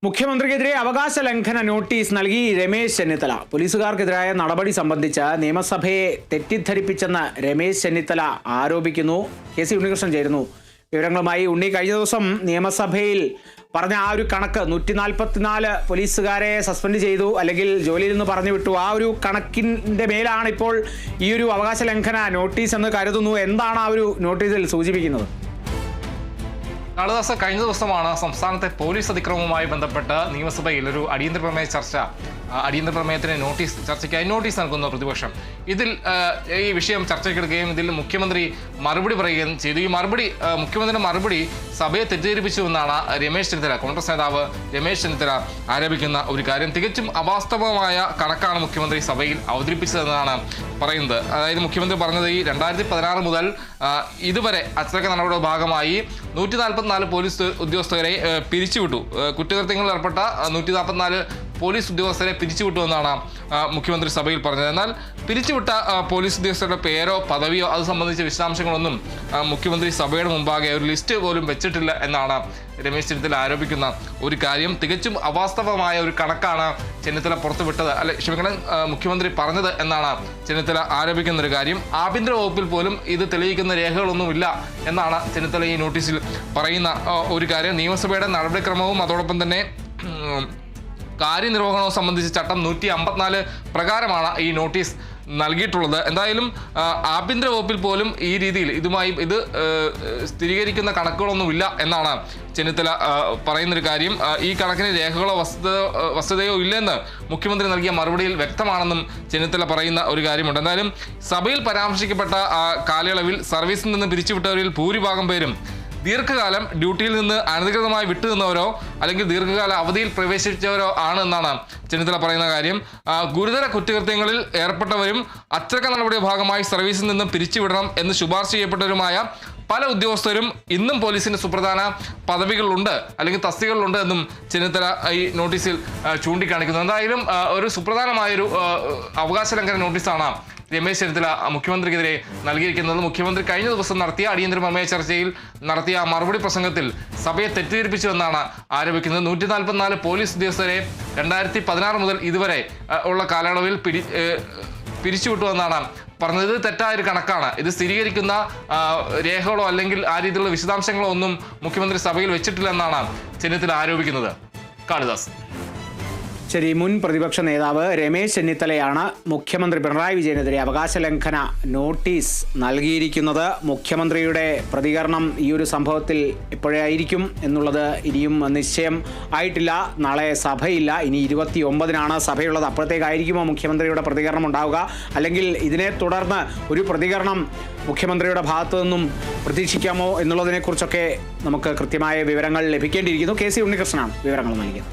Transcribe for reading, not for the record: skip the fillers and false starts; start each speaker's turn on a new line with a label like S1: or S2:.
S1: മുഖ്യമന്ത്രിക്കെതിരെ അവകാശ ലംഘന നോട്ടീസ് നൽകി രമേശ് ചെന്നിത്തല. പോലീസുകാർക്കെതിരായ നടപടി സംബന്ധിച്ച് നിയമസഭയെ തെറ്റിദ്ധരിപ്പിച്ചെന്ന് രമേശ് ചെന്നിത്തല ആരോപിക്കുന്നു. കെ.സി. ഉണ്ണികൃഷ്ണൻ ചേരുന്നു വിവരങ്ങളുമായി. ഉണ്ണി, കഴിഞ്ഞ ദിവസം നിയമസഭയിൽ പറഞ്ഞ ആ ഒരു കണക്ക് 144 പോലീസുകാരെ സസ്പെൻഡ് ചെയ്തു, അല്ലെങ്കിൽ ജോലിയിൽ നിന്ന് പറഞ്ഞു വിട്ടു, ആ ഒരു കണക്കിന്റെ മേലാണ് ഇപ്പോൾ ഈ ഒരു അവകാശ ലംഘന നോട്ടീസ് എന്ന് കരുതുന്നു. എന്താണ് ആ ഒരു നോട്ടീസിൽ സൂചിപ്പിക്കുന്നത്?
S2: കാളിദാസ്, കഴിഞ്ഞ ദിവസമാണ് സംസ്ഥാനത്തെ പോലീസ് അതിക്രമവുമായി ബന്ധപ്പെട്ട് നിയമസഭയിൽ ഒരു അടിയന്തര പ്രമേയ അടിയന്തര പ്രമേയത്തിന് ചർച്ചയ്ക്കായി നോട്ടീസ് നൽകുന്ന പ്രതിപക്ഷം. ഇതിൽ ഈ വിഷയം ചർച്ചയ്ക്കെടുക്കുകയും ഇതിൽ മുഖ്യമന്ത്രി മറുപടി പറയുകയും ചെയ്തു. ഈ മുഖ്യമന്ത്രിയുടെ മറുപടി സഭയെ തെറ്റിദ്ധരിപ്പിച്ചുവെന്നാണ് രമേശ് ചെന്നിത്തല, കോൺഗ്രസ് നേതാവ് രമേശ് ചെന്നിത്തല ആരോപിക്കുന്ന ഒരു കാര്യം. തികച്ചും അവാസ്തവമായ കണക്കാണ് മുഖ്യമന്ത്രി സഭയിൽ അവതരിപ്പിച്ചതെന്നാണ് പറയുന്നത്. അതായത് മുഖ്യമന്ത്രി പറഞ്ഞത് ഈ 2016 മുതൽ ഇതുവരെ അച്ചടക്ക നടപടിയുടെ ഭാഗമായി 144 പോലീസ് ഉദ്യോഗസ്ഥരെ പിരിച്ചുവിട്ടു. കുറ്റകൃത്യങ്ങളിൽ ഏർപ്പെട്ട 144 പോലീസ് ഉദ്യോഗസ്ഥരെ പിരിച്ചുവിട്ടുവെന്നാണ് മുഖ്യമന്ത്രി സഭയിൽ പറഞ്ഞത്. എന്നാൽ പിരിച്ചുവിട്ട പോലീസ് ഉദ്യോഗസ്ഥരുടെ പേരോ പദവിയോ അത് സംബന്ധിച്ച വിശദാംശങ്ങളൊന്നും മുഖ്യമന്ത്രി സഭയുടെ മുമ്പാകെ ഒരു ലിസ്റ്റ് പോലും വെച്ചിട്ടില്ല എന്നാണ് രമേശ് ചെന്നിത്തല ആരോപിക്കുന്ന ഒരു കാര്യം. തികച്ചും അവാസ്തവമായ ഒരു കണക്കാണ് ചെന്നിത്തല പുറത്തുവിട്ടത്, മുഖ്യമന്ത്രി പറഞ്ഞത് എന്നാണ് ചെന്നിത്തല ആരോപിക്കുന്ന ഒരു കാര്യം. ആഭ്യന്തര വകുപ്പിൽ പോലും ഇത് തെളിയിക്കുന്ന രേഖകളൊന്നുമില്ല എന്നാണ് ചെന്നിത്തല ഈ നോട്ടീസിൽ പറയുന്ന ഒരു കാര്യം. നിയമസഭയുടെ നടപടിക്രമവും അതോടൊപ്പം തന്നെ കാര്യനിർവഹണവും സംബന്ധിച്ച ചട്ടം 154 പ്രകാരമാണ് ഈ നോട്ടീസ് നൽകിയിട്ടുള്ളത്. എന്തായാലും ആഭ്യന്തര വകുപ്പിൽ പോലും ഈ രീതിയിൽ ഇത് സ്ഥിരീകരിക്കുന്ന കണക്കുകളൊന്നുമില്ല എന്നാണ് ചെന്നിത്തല പറയുന്നൊരു കാര്യം. ഈ കണക്കിന് രേഖകളോ വസ്തുതയോ ഇല്ലെന്ന് മുഖ്യമന്ത്രി നൽകിയ മറുപടിയിൽ വ്യക്തമാണെന്നും ചെന്നിത്തല പറയുന്ന ഒരു കാര്യമുണ്ട്. എന്തായാലും സഭയിൽ പരാമർശിക്കപ്പെട്ട കാലയളവിൽ സർവീസിൽ നിന്ന് പിരിച്ചുവിട്ടവരിൽ ഭൂരിഭാഗം പേരും ദീർഘകാലം ഡ്യൂട്ടിയിൽ നിന്ന് അനധികൃതമായി വിട്ടുനിന്നവരോ അല്ലെങ്കിൽ ദീർഘകാല അവധിയിൽ പ്രവേശിച്ചവരോ ആണ് എന്നാണ് ചെന്നിത്തല പറയുന്ന കാര്യം. ഗുരുതര കുറ്റകൃത്യങ്ങളിൽ ഏർപ്പെട്ടവരും അച്ചടക്ക നടപടിയുടെ ഭാഗമായി സർവീസിൽ നിന്നും പിരിച്ചുവിടണം എന്ന് ശുപാർശ ചെയ്യപ്പെട്ടവരുമായ പല ഉദ്യോഗസ്ഥരും ഇന്നും പോലീസിന് സുപ്രധാന പദവികളുണ്ട് അല്ലെങ്കിൽ തസ്തികകളുണ്ട് എന്നും ചെന്നിത്തല ഈ നോട്ടീസിൽ ചൂണ്ടിക്കാണിക്കുന്നു. എന്തായാലും ഒരു സുപ്രധാനമായൊരു അവകാശ ലംഘന നോട്ടീസാണ് രമേശ് ചെന്നിത്തല മുഖ്യമന്ത്രിക്കെതിരെ നൽകിയിരിക്കുന്നത്. മുഖ്യമന്ത്രി കഴിഞ്ഞ ദിവസം നടത്തിയ അടിയന്തര പ്രമേയ ചർച്ചയിൽ നടത്തിയ മറുപടി പ്രസംഗത്തിൽ സഭയെ തെറ്റിദ്ധരിപ്പിച്ചു എന്നാണ് ആരോപിക്കുന്നത്. 144 പോലീസ് ഉദ്യോഗസ്ഥരെ 2016 മുതൽ ഇതുവരെ ഉള്ള കാലയളവിൽ പിരിച്ചുവിട്ടു എന്നാണ് പറഞ്ഞത്. ഇത് തെറ്റായൊരു കണക്കാണ്. ഇത് സ്ഥിരീകരിക്കുന്ന രേഖകളോ അല്ലെങ്കിൽ ആ രീതിയിലുള്ള വിശദാംശങ്ങളോ ഒന്നും മുഖ്യമന്ത്രി സഭയിൽ വെച്ചിട്ടില്ലെന്നാണ് ചെന്നിത്തല ആരോപിക്കുന്നത്. കാളിദാസ്.
S1: ശരി, മുൻ പ്രതിപക്ഷ നേതാവ് രമേശ് ചെന്നിത്തലയാണ് മുഖ്യമന്ത്രി പിണറായി വിജയനെതിരെ അവകാശ ലംഘന നോട്ടീസ് നൽകിയിരിക്കുന്നത്. മുഖ്യമന്ത്രിയുടെ പ്രതികരണം ഈ ഒരു സംഭവത്തിൽ എപ്പോഴായിരിക്കും എന്നുള്ളത് ഇനിയും നിശ്ചയം ആയിട്ടില്ല. നാളെ സഭയില്ല, ഇനി 29-നാണ് സഭയുള്ളത്. അപ്പോഴത്തേക്കായിരിക്കുമോ മുഖ്യമന്ത്രിയുടെ പ്രതികരണം ഉണ്ടാവുക, അല്ലെങ്കിൽ ഇതിനെ തുടർന്ന് ഒരു പ്രതികരണം മുഖ്യമന്ത്രിയുടെ ഭാഗത്തു നിന്നും പ്രതീക്ഷിക്കാമോ എന്നുള്ളതിനെക്കുറിച്ചൊക്കെ നമുക്ക് കൃത്യമായ വിവരങ്ങൾ ലഭിക്കേണ്ടിയിരിക്കുന്നു. കെ.സി. ഉണ്ണികൃഷ്ണനാണ് വിവരങ്ങൾ നൽകിയത്.